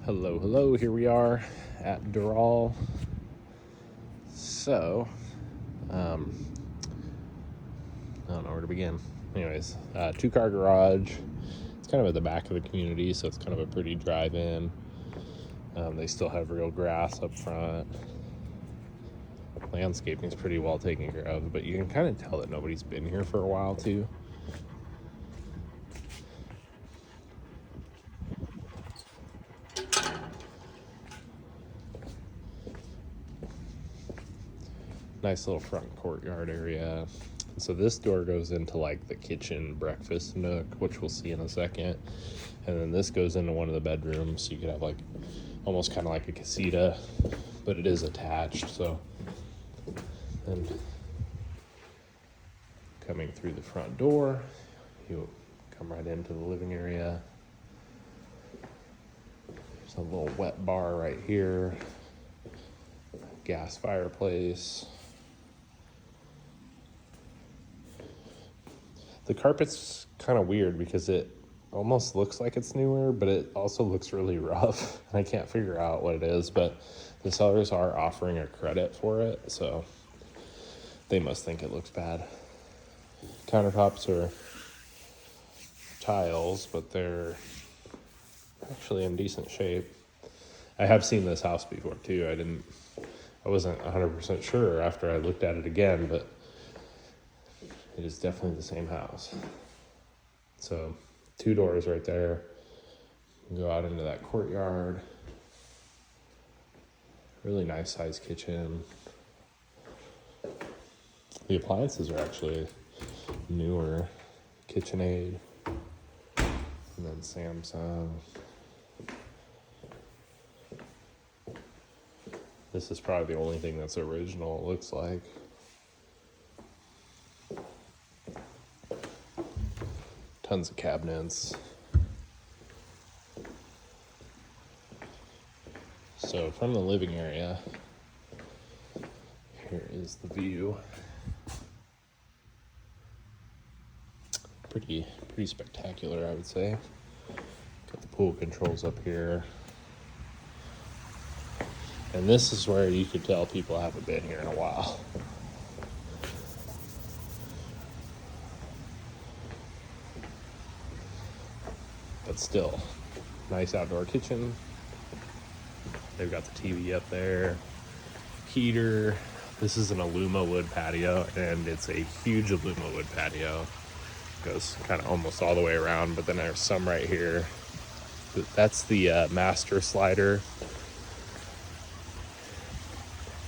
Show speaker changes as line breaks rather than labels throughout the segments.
Hello, here we are at Doral. So, I don't know where to begin. Anyways, two-car garage. It's kind of at the back of the community, so it's kind of a pretty drive-in. They still have real grass up front. Landscaping is pretty well taken care of, but you can kind of tell that nobody's been here for a while, too. Nice little front courtyard area. So this door goes into like the kitchen breakfast nook, which we'll see in a second. And then this goes into one of the bedrooms. So you could have like almost kind of like a casita, but it is attached. So then coming through the front door, you come right into the living area. There's a little wet bar right here. Gas fireplace. The carpet's kind of weird because it almost looks like it's newer, but it also looks really rough. I can't figure out what it is, but the sellers are offering a credit for it, so they must think it looks bad. Countertops are tiles, but they're actually in decent shape. I have seen this house before too. I wasn't 100% sure after I looked at it again, but it is definitely the same house. So 2 doors right there. You go out into that courtyard. Really nice sized kitchen. The appliances are actually newer. KitchenAid. And then Samsung. This is probably the only thing that's original, it looks like. Tons of cabinets. So from the living area, here is the view. Pretty spectacular, I would say. Got the pool controls up here. And this is where you could tell people haven't been here in a while. But still, nice outdoor kitchen. They've got the TV up there, heater. This is an Aluma wood patio, and it's a huge Aluma wood patio. Goes kind of almost all the way around, but then there's some right here. That's the master slider.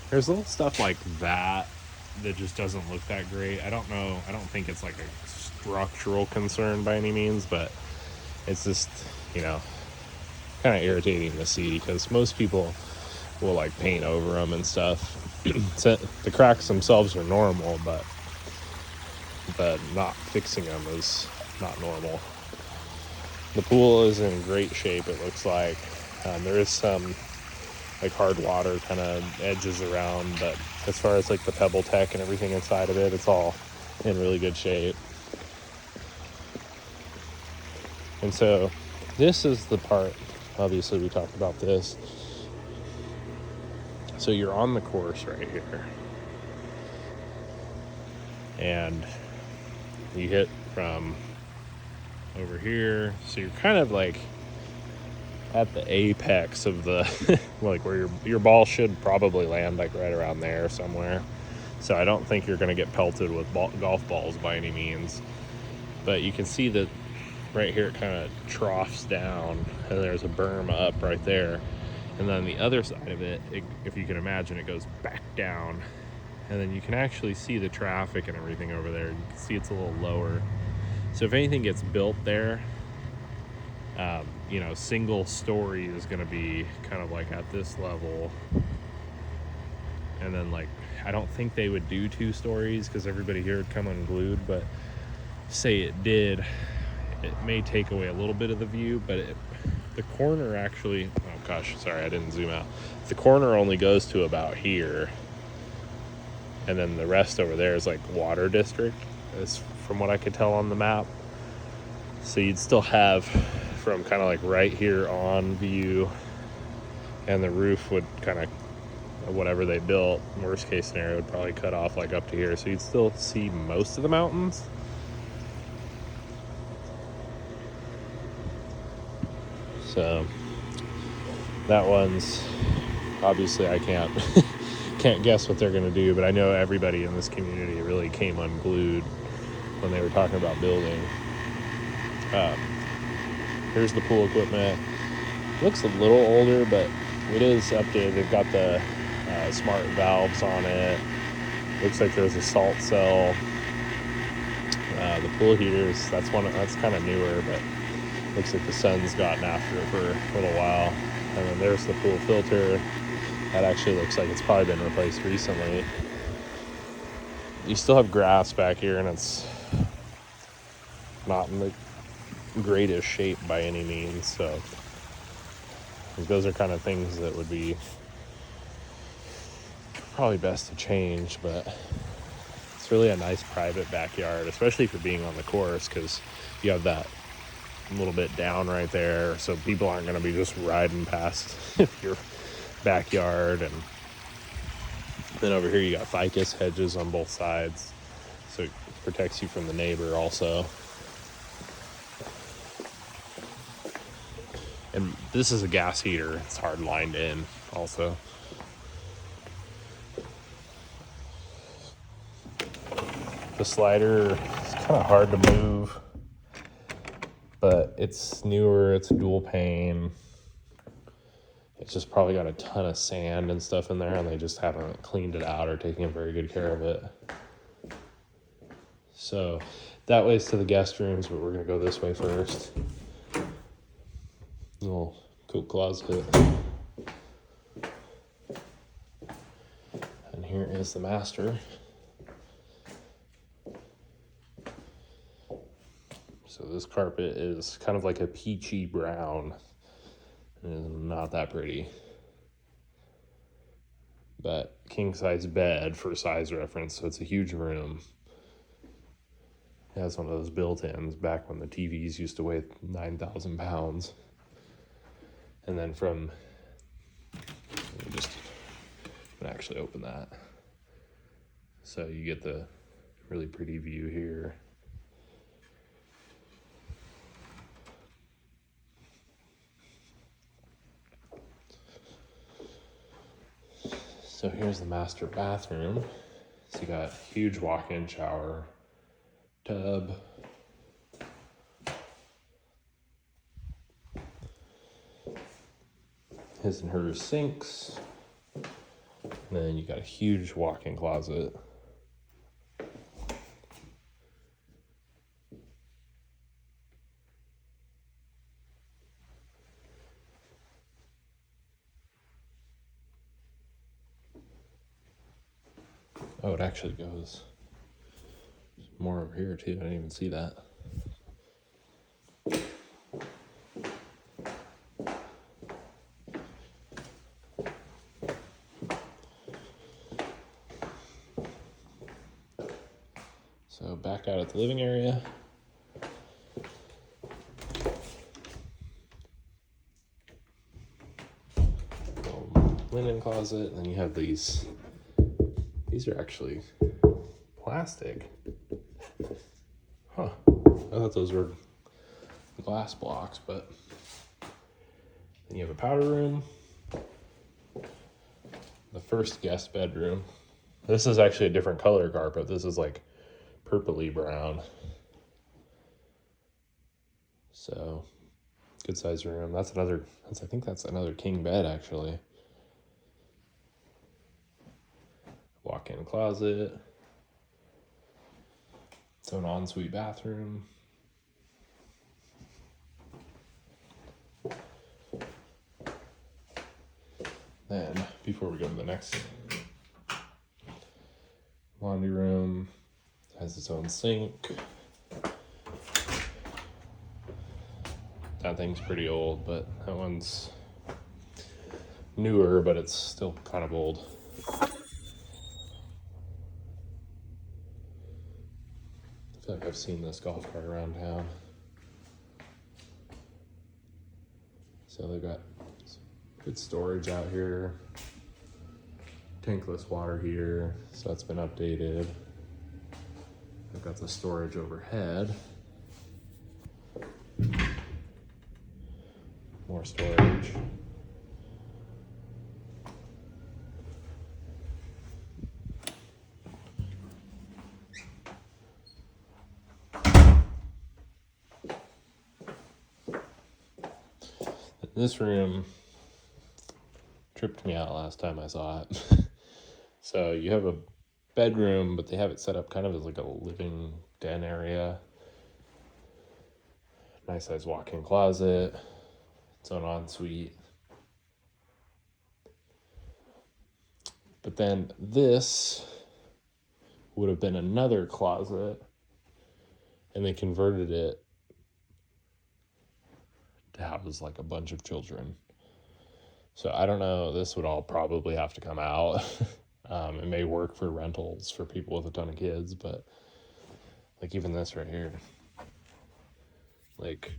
There's little stuff like that just doesn't look that great. I don't think it's like a structural concern by any means, but it's just, kind of irritating to see because most people will like paint over them and stuff. So the cracks themselves are normal, but not fixing them is not normal. The pool is in great shape, it looks like. There is some like hard water kind of edges around, but as far as like the pebble tech and everything inside of it, it's all in really good shape. And so this is the part, obviously we talked about this. So you're on the course right here. And you hit from over here. So you're kind of like at the apex of the, like where your ball should probably land, like right around there somewhere. So I don't think you're going to get pelted with golf balls by any means. But you can see that right here it kind of troughs down, and there's a berm up right there. And then the other side of it, if you can imagine, it goes back down. And then you can actually see the traffic and everything over there. You can see it's a little lower. So if anything gets built there, single story is going to be kind of like at this level. And then like, I don't think they would do 2 stories because everybody here would come unglued, but say it did, it may take away a little bit of the view, but the corner actually, oh gosh, sorry, I didn't zoom out. The corner only goes to about here. And then the rest over there is like water district, is from what I could tell on the map. So you'd still have from kind of like right here on view and the roof would kind of, whatever they built, worst case scenario, would probably cut off like up to here, so you'd still see most of the mountains. So that one's obviously, I can't can't guess what they're going to do, but I know everybody in this community really came unglued when they were talking about building. Here's the pool equipment. Looks a little older, but it is updated. They've got the smart valves on it. Looks like there's a salt cell. The pool heaters, that's kind of newer, but looks like the sun's gotten after it for a little while. And then there's the pool filter. That actually looks like it's probably been replaced recently. You still have grass back here, and it's not in the greatest shape by any means, so those are kind of things that would be probably best to change. But it's really a nice private backyard, especially for being on the course, because you have that little bit down right there, so people aren't going to be just riding past your backyard. And then over here you got ficus hedges on both sides, so it protects you from the neighbor also. And this is a gas heater. It's hard lined in also. The slider is kind of hard to move, but it's newer. It's dual pane. It's just probably got a ton of sand and stuff in there, and they just haven't cleaned it out or taken very good care of it. So that way's to the guest rooms, but we're going to go this way first. Little coat closet. And here is the master. So this carpet is kind of like a peachy brown. It is not that pretty. But king size bed for size reference, so it's a huge room. It has one of those built-ins back when the TVs used to weigh 9,000 pounds. And then from, I'm gonna actually open that. So you get the really pretty view here. So here's the master bathroom. So you got huge walk-in shower, tub. His and hers sinks. And then you got a huge walk-in closet. Oh, it actually goes more over here too. I didn't even see that. So back out at the living area. Linen closet, and then you have these are actually plastic. Huh. I thought those were glass blocks, but then you have a powder room. The first guest bedroom. This is actually a different color carpet. This is like purpley brown. So good size room. I think that's another king bed actually. Walk-in closet. So an ensuite bathroom. Then, before we go to the next, laundry room has its own sink. That thing's pretty old, but that one's newer, but it's still kind of old. I feel like I've seen this golf cart around town. So they've got Good storage out here. Tankless water here, so that's been updated. I've got the storage overhead. More storage. This room tripped me out last time I saw it. So you have a bedroom, but they have it set up kind of as like a living den area. Nice size walk-in closet. Its own ensuite. But then this would have been another closet, and they converted it to house like a bunch of children. So I don't know, this would all probably have to come out. It may work for rentals for people with a ton of kids, but like even this right here, like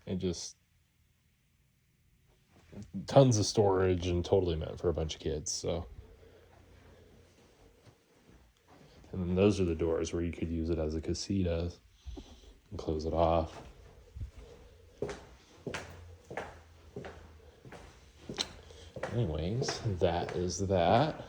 it just tons of storage and totally meant for a bunch of kids. So, and then those are the doors where you could use it as a casita and close it off. Anyways, that is that.